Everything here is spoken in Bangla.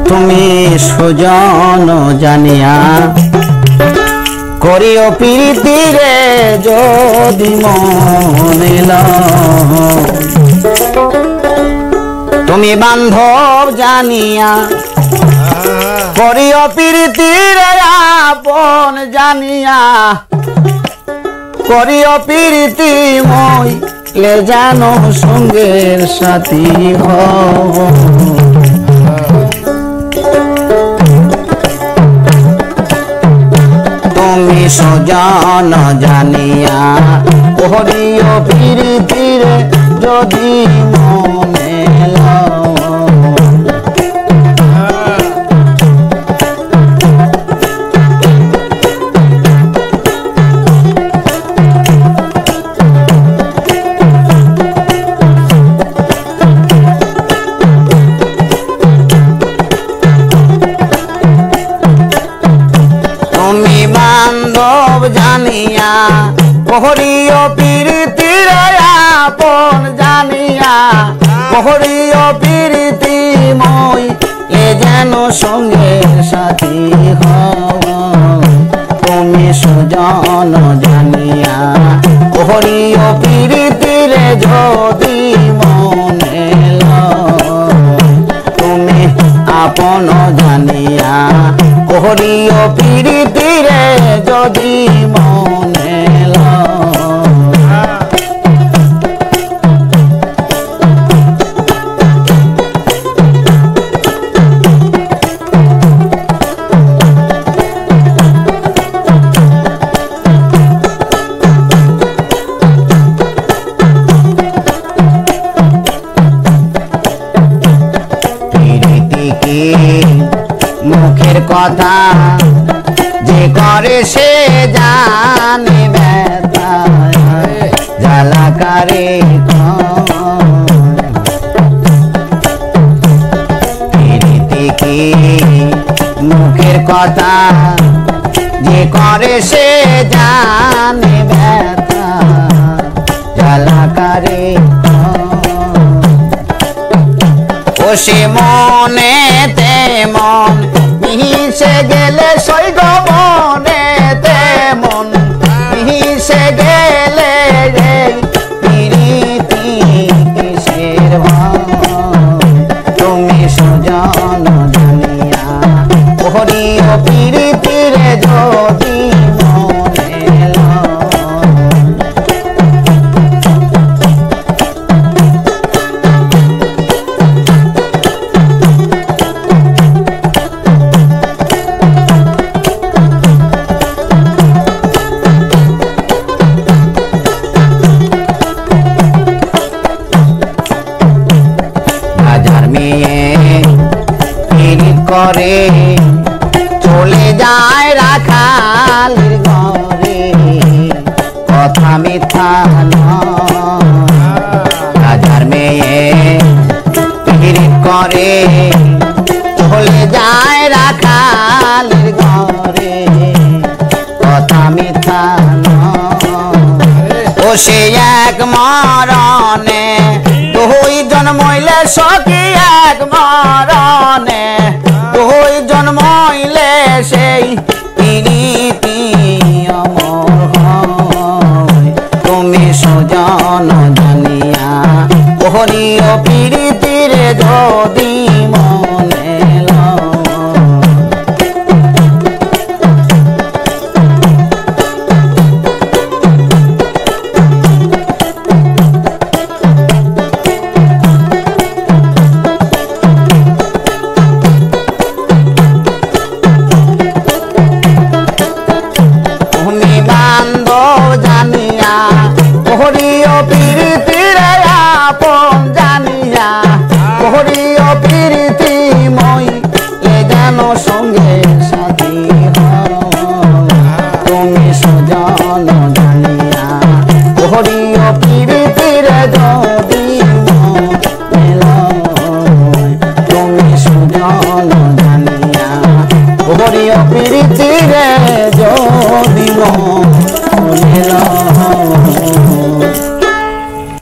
তুমি সুজন জানিয়া করিও প্রীতি রে যদি মনে লও। তুমি বান্ধব জানিয়া করিও প্রীতি রে আপন জানিয়া করিও প্রীতি মই লে জানো সঙ্গের সাথী হও। তুমি সুজন জানিয়া করিও প্রীতি রে যদি মনে লও। তুমি বান্ধব জানিয়া করিও প্রীতি রে আপন জানিয়া করিও প্রীতি মই এ যেন সঙ্গের সাথী হও। তুমি সুজন জানিয়া করিও প্রীতি রে যদি মনে লও। তুমি আপন জানিয়া করিও প্রীতি রে যদি মনে লও। প্রীতি কি মুখের কথা যে করে সে জানে ব্যথা জ্বালাকারে প্রীতি কি মুখের কথা যে করে সে জানে ব্যথা জ্বালাকারে ও সে মনে তেমন মিশে গেলে সৈগ মনে তেমন মিশে গেলে রে প্রীতি কিসের ভয়। তুমি সুজন জানিয়া করিও প্রীতি রে যদি মনে লও। রাজার মেয়ে প্রীতি করে চলে যায় রাখালের ঘরে কথা মিথ্যা নয়। রাজার মেয়ে প্রীতি করে চলে যায় রাখালের ঘরে কথা মিথ্যা নয়। ও সে এক মরণে দুই জন্মইলে সখী এক মরণে দুই জন্মইলে সেই প্রীতি অমর হয়। তুমি সুজন জানিয়া করিও প্রীতি রে যদি মনে লও। তুমি বান্ধব জানিয়া করিও প্রীতি রে আপন জানিয়া করিও প্রীতি মই এ যেন সঙ্গের সাথী হও। তুমি সুজন জানিয়া করিও প্রীতি রে যদি মনে লও। তুমি সুজন জানিয়া করিও প্রীতি রে যদি মনে লও।